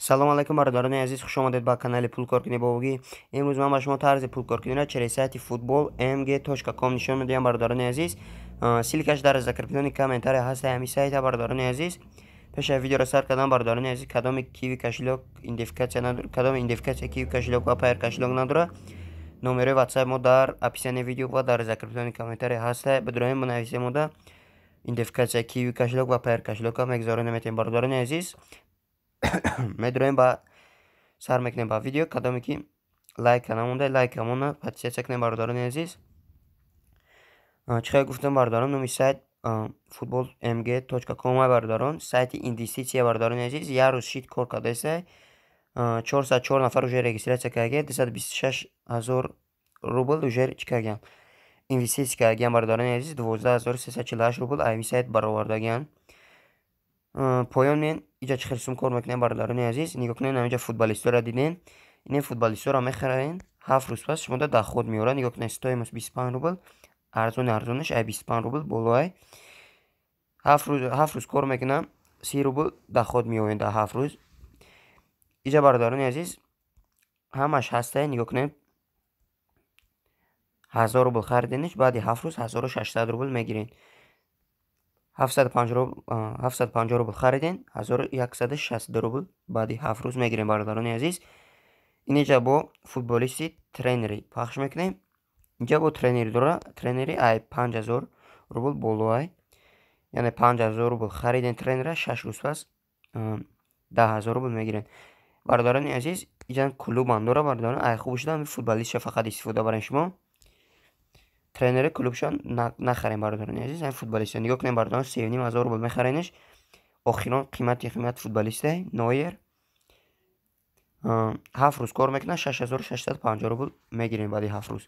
салом алайкум бародарони азиз, хуш омадед ба канали пулкоркунӣ бовогӣ. имрӯз ман ба шумо тарзи пулкоркуниро через сайти football.mg.com нишон медиҳам бародарони азиз. силкаш дар закреплении комментария ҳаст ҳамин сайта бародарони азиз. пеши видеоро старт кардам бародарони азиз, кадоми киви кошелек идентификатсия надорад, кадоми идентификатсия киви кошелек ва пайр кошелек надорад. номерои ватсап мо дар описанияи видео ва дар закреплении комментария ҳаст. бидроим бинависем мода идентификатсия киви кошелек ва пайр кошелека мегзорӣ наметем бародарони азиз. медроем ба сар мекунем ба видео, кадоме ки лайка намонда, лайкамона подписатсия кунем бародарони азиз. чихел гуфтам бародарон, номи сайт football.mg.com бародарон, сайти инвестиция бародарони азиз. як рӯз шид кор кардааст. 404 нафар уже регистрация кардан, 226,000 рубл уже чикарган. инвестиция кардан бародарони азиз, 12348 рубл ами сайт баровардаgan. поён мен иҷа чӣ хел сум кор мекунем бародарони азиз. нигоҳ кунед, инҷа футболистора диден. ин футболистора мехарен 7 рӯз пас шумо доход меорад. нигоҳ кунед, стоимост 25 рубл, арзонаш ай 25 рубл болоай. 7 рӯз кор мекунам, 30 рубл доход меорен дар 7 рӯз. иҷа бародарони азиз ҳамаш ҳастай. нигоҳ кунед, 1000 рубл харидениш, баъди 7 рӯз 1600 рубл мегирен. 750 рубл хариден, 1160 рубл баъди 7 рӯз мегирем бародарони азиз. инҷа бо футболисти тренери пахш мекунем. инҷа бо тренери дора, тренери ай 5000 рубл болоай, яъне 5000 рубл хариден тренера, 6 рӯз пас 10000 рубл мегирен бародарони азиз. инҷа клубам дора бародарон, ай хуб шуда футболистша фақат истифода барен шумо. тренери клубшон нахарем бародарони азиз. ҳам футболист нигоҳ кунем бародарон, 3500 рубл мехарениш. охирон қимат футболисте Нойер 7 рӯз кор мекунад, 6650 рубл мегирем баъди 7 рӯз.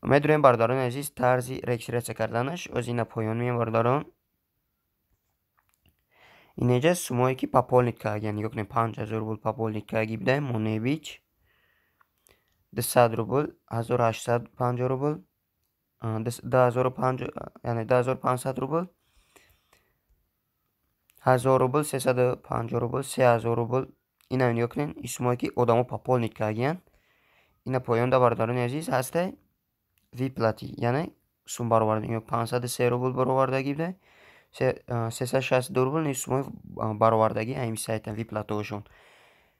медурем бародарони азиз тарзи регистрация карданаш оз ина поён меем бародарон. инҷа сумое ки пополнит кардан, нигоҳ кунем, 5000 рубл пополнит карги бидаем. Моневич 200 рубл, 1850 рубл, 10500, яъне 10500 рубл, 1000 рубл, 350 рубл, 3000 рубл. ина нигоҳ кунед, исмое ки одамо пополнит кардан. ина поёнда бародарони азиз ҳастай виплати, яъне сум бароварда 503 рубл баровардаги бидай, 362 рубл ин сумои баровардаги ами сайта виплатошон.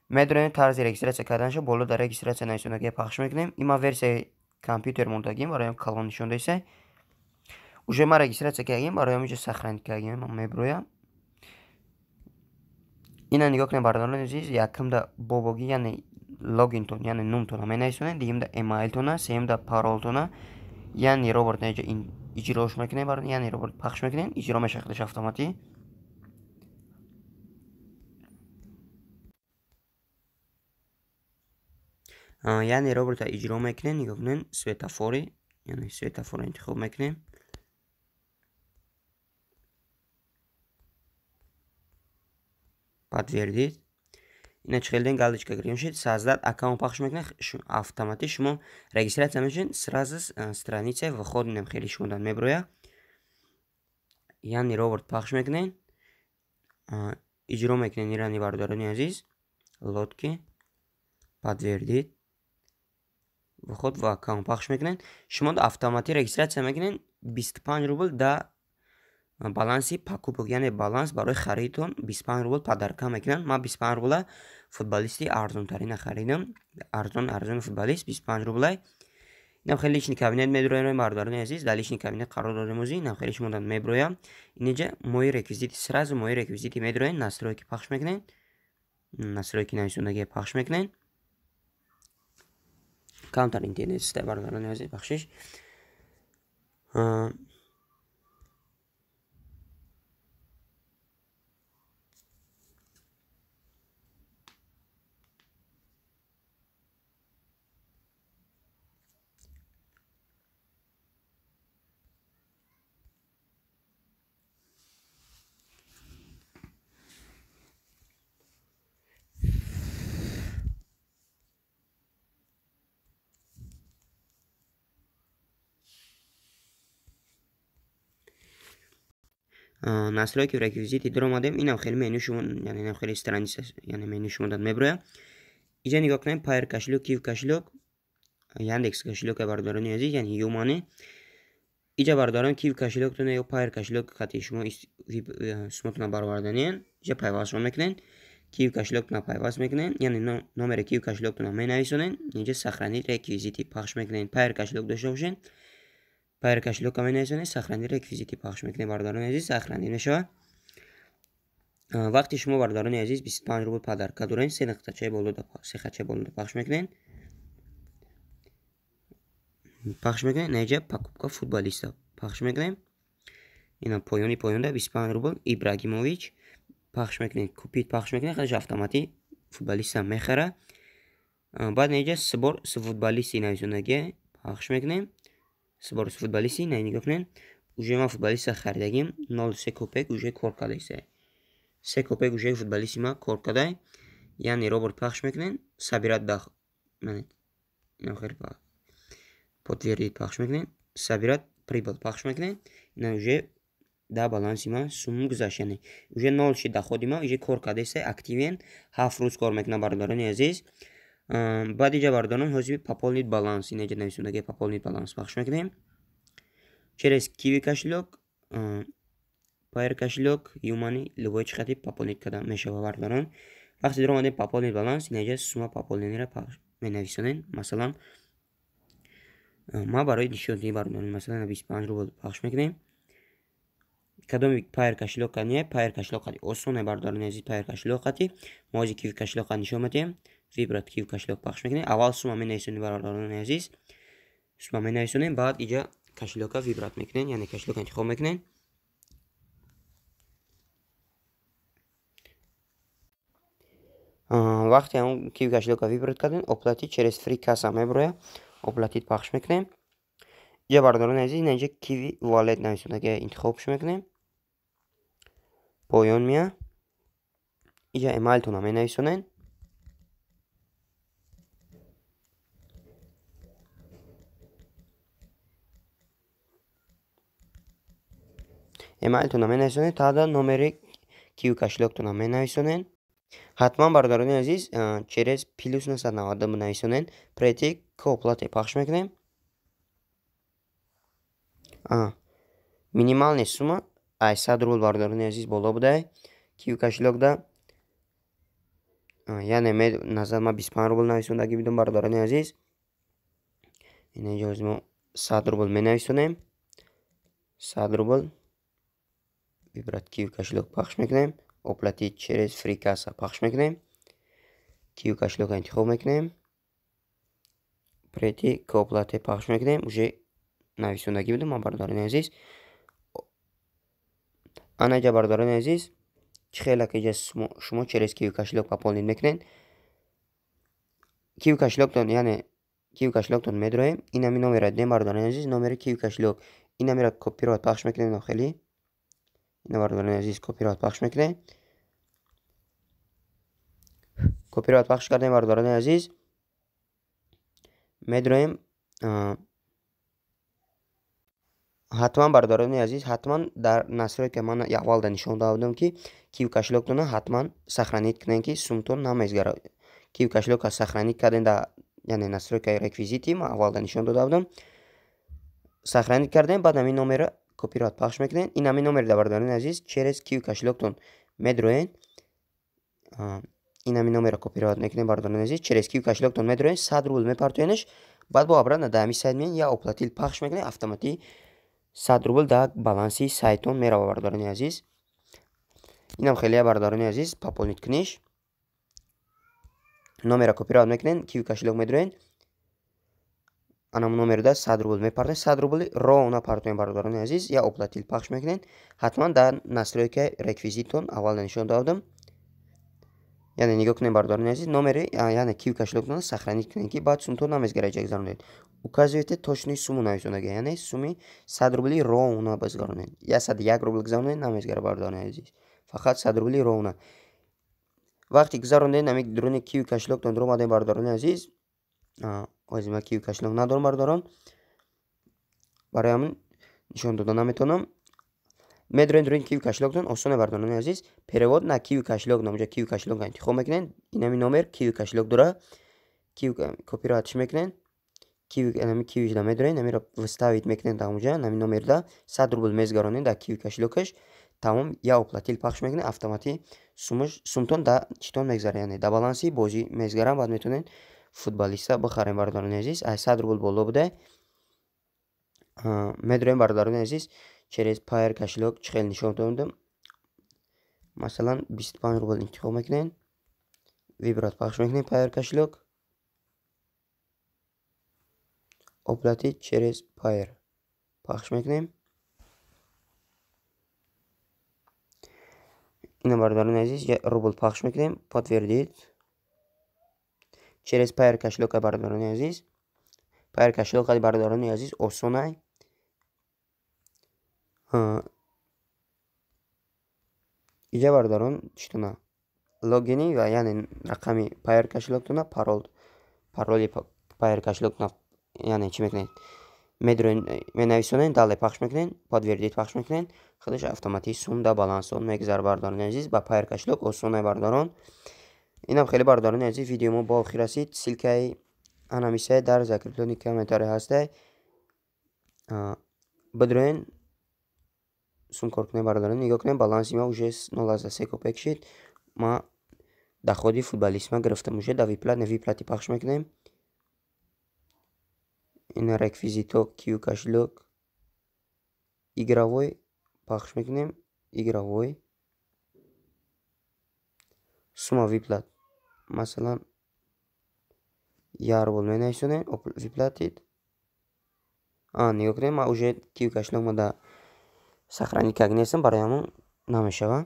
медурем тарзи регистрация карданашо боло дар регистрация нависондагиа пахш мекунем. има версияи компютер монтагим, бароям калон нишон дааст. уже ма регистрация кардам, бароям иҷа сохранить кардам, меброям. ина нигоҳ кунем бародарони азиз, якумда бобоги, яъне логинтон, яъне номтона менависонед, дуюмда эмайлтона, сеюмда паролтона, яъне робот иҷа иҷрош мекунем, яъне робот пахш мекунем, иҷро мешавадш автоматӣ. яъне робота иҷро мекунем. нигоҳ кунем, светофори, яъне светофори интихоб мекунем. подтвердить. ина чихелден галочка гирем шид, создать аккаунт пахш мекунем, автоматик шумо регистрация мешавед. сразу страница выход нем хеле шумодан меброя. яъне робот пахш мекунем, иҷро мекунем ирани бародарони азиз. лодки подтвердить. выход ва аккаунт пахш мекунем. шумо автоматик регистрация мекунем. 25 рубл да баланси покупок, яъне баланс барои харидтон 25 рубл подарка мекунанд. ман 25 рубла футболисти арзонтарина харидам. арзон футболист 25 рублай. инам хеле личный кабинет медроям бародарони азиз. дар личный кабинет қарор додем ози. инам хеле шумодан меброям. инҷа мои реквизити, сразу мои реквизити медроем. настройки пахш мекунем. настройки нависондагиа пахш мекунем. каунтер интернет систа бародарони азиз бахшиш. настройки в реквизити дар омадем. Инам хеле менюшумон, яъне инам хеле страница, яъне менюшумон меброяд. Иҷа нигоҳ кунем Payer кошелек, Киви кошелек, Яндекс кошелека бардорани азиз, яъне Юмани. Иҷа бардорам Киви кошелектон ё Payer кошелек хати шумо суматона бароварданиян. Иҷа пайвастшон мекунен. Киви кошелектона пайваст мекунен, яъне номери Киви кошелектона менависонен. Иҷа сохранить реквизити пахш мекунен. Payer кошелек дошта бошен. Payer кошелека менависонен, сохранить реквизити пахш мекунен. Бардорани азиз, сохранить мешавад. Вақти шумо бардорони азиз 25 рубл подарка дорен, 3 нуқтачаи болода пахш мекунен. Пахш мекунем. Наҷа покупка футболиста пахш мекунем. Ина поёни поёнда 25 рубл Ибрагимович пахш мекунем. Купит пахш мекунем. Хадаш автомати футболиста мехара. Баъд наҷа сбор футболисти нависонаги пахш мекунем. Сбор футболисти нигоҳ кунем. Уже ма футболиста харидагим 0.3 копек уже кор кардааст. 3 копек уже футболисти ма кор карда. Яъне робот пахш мекунем. Сабират дах ман ина хеле подтвердить пахш мекунем. Сабират прибыл пахш мекунем. Ина уже да баланси ма сум гузашт, яъне уже 0 доходи ма уже кор кардааст, активен 7 рӯз кор мекунам бардорони азиз. Баъд иҷа бардорам ҳозир пополнить баланс, инаҷа нависонаги пополнить баланс пахш мекунем. Через Киви кошелек, Payer кошелек, Юмани, любой чихати пополнить карда мешава бардорам. Вақти дар омадем пополнить баланс, инаҷа сума пополнениро пахш менависонем. Масалан ма барои нишондиҳӣ бардорем, масалан 25 рубл пахш мекунем. Кадоми Payer кошелек кания, Payer кошелек хати осоне бардорани азиз. Payer кошелек хати мо ҳозир Киви кошелек нишон медиҳем. Вибрат Киви кошелек пахш мекунем. Аввал сума менависонем бардорани азиз. Сума менависонем, баъд иҷа кошелека вибрат мекунем, яъне кошелек интихоб мекунем. Вақти ҳамон Киви кошелека вибрат кардем, оплатить через Free Casa меброяд. Оплатить пахш мекунем. Иҷа бардорани азиз, инаҷа Киви Wallet нависонаги интихобш мекунем. Поён мея. Иҷа эмайлтона менависонен. Эмайлтона менависонен, таъда номери Киви кошелектона менависонен. ҳатман бардорони азиз, через плюс 990 нависонен. Пройти к оплате пахш мекунем. Минимални сума 100 рубл бардорони азиз боло будааи Киви кошелекда, яъне назар ма 25 рубл нависондаги будам бардорони азиз. Инаҷа ҳозир мо 100 рубл менависонем. 100 рубл вибрат Киви кошелек пахш мекунем. Оплатить через Free Casa пахш мекунем. Киви кошелека интихоб мекунем. Пройти к оплате пахш мекунем. Уже нависонаги будам ман бардорони азиз. Ана иҷа бардорони азиз, чӣ хела ки иҷа шумо через Киви кошелек пополнить мекунен. Киви кошелектон, яъне Киви кошелектон медроем. Инами номера дем бардорони азиз, номери Киви кошелек. Инамира копировать пахш мекунем нохели. Ина бардорони азиз копировать пахш мекунем. Копировать пахш кардем бардорони азиз. Медроем. ҳатман бардорони азиз, ҳатман дар настройка ман аввал нишон дада будам ки Киви кошелектона ҳатман сохранить кунен ки сумтон намезгарад. Киви кошелека сохранить кардем дар яъне настройкаи реквизити ма аввал нишон дада будам. Сохранить кардем, баъд ҳамин номера копировать пахш мекунен. Ин ҳамин номери бардорони азиз через Киви кошелектон медроен. ин ҳамин номера копировать мекунем бардорони азиз через Киви кошелектон медроен. 100 рубл мепартоенеш. Баъд бо обратно да ҳамин сайт меен, я оплатил пахш мекунем, автоматик 100 рубл дар баланси сайтон мерава бардорони азиз. Инам хеле бардорони азиз пополнить куниш. Номера копировать мекунен, Киви кошелек медроен. Анам номер да 100 рубл мепартоен. 100 рубл ровно партоен бардорони азиз, я оплатил пахш мекунен. ҳатман дар настройка реквизитон аввал нишон додам. Яъне нигоҳ кунем бардорони азиз, номери яъне Киви кошелектон сохранить кунен ки баъд сумтон намезгарад гузаронед. Указывайте точную сумму нависонаги, яъне суми 100 рубли ровно бизгаронед. Я 101 рубл гузаронед намезгарад бардорони азиз. Фақат 100 рубли ровно. Вақти гузаронед нами дуруни Киви кошелектон омадем бардорони азиз. ҳозир ман Киви кошелек надорам бардорам. Барои ҳамин нишон дода наметавонам. медорен дар киви кошелектон осон бардорони азиз. Перевод на киви кошелек намуҷа киви кошелекро интихоб мекунед. Инами номер киви кошелек дора. Киви копиратш мекунед. Киви да медорен намира выставить мекунед дамуҷа нами номерда 100 рубл мезгаронед да киви кошелекаш. Тамом я оплатил пахш мекунед автоматик сумтон да читон мегзара, яъне да баланси бозӣ мезгарам. Баъд метавонед футболиста бихарем бардорони азиз. Аз 100 рубл боло буде медорем бардорони азиз. Через Payer кошелек чӣ хел нишон додам. Масалан 25 рубл интихоб мекунед. Вибрат пахш мекунед Payer кошелек. Оплатить через Payer пахш мекунем. Ина бардорони азиз рубл пахш мекунем. Подтвердить. Через Payer кошелек бардорони азиз. Payer кошелек бардорони азиз осон ай. Иҷа бардорон читона логини ва яъне рақами Payer кошелектона пароли Payer кошелектона яъне чӣ мекунед менависонед дале пахш мекунед. Подтвердить пахш мекунед. Худаш автоматик сум да балансон мегзар бардорони азиз. Ба Payer кошелек осон ай бардорон. Инам хеле бардорони азиз видеомо ба охир расид. Силкаи анамисаи дар закреплёни комментарий ҳастай. Бидроен сум кор кунем бардорон. Нигоҳ кунем баланси ма уже 0,3 копек шид. Ма доходи футболист ма гирифтам уже да виплати пахш мекунем. Ина реквизито киви кошелек игровой пахш мекунем. Игровой сума виплат масалан 1 рубл менависонем. Виплатид нигоҳ кунем ма уже киви кошелек ма да сохранить карда нестам, бароямон намешава.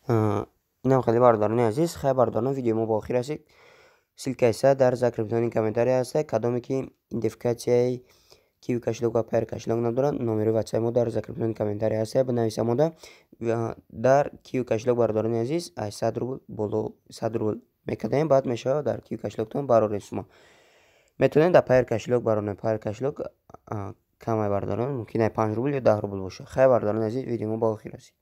Инам хеле бардорони азиз. хай бардорон видеомо ба охир расид. Силка иса дар закреплёни комментарий ҳаст. Кадоме ки идентификатсияи киви кошелек ва Payer кошелек надорад, номери WhatsApp мо дар закреплёни комментарий ҳаст. Бинависа мода дар киви кошелек бардорони азиз аз 100 рубл боло 100 рубл мекардем. Баъд мешава дар киви кошелектон барорен сума. Метавонед дар Payer кошелек бароне. Payer кошелек камай бардорон мумкин ай 5 рубл ё 10 рубл боша. хай бардорон азиз видеомо ба охир расид.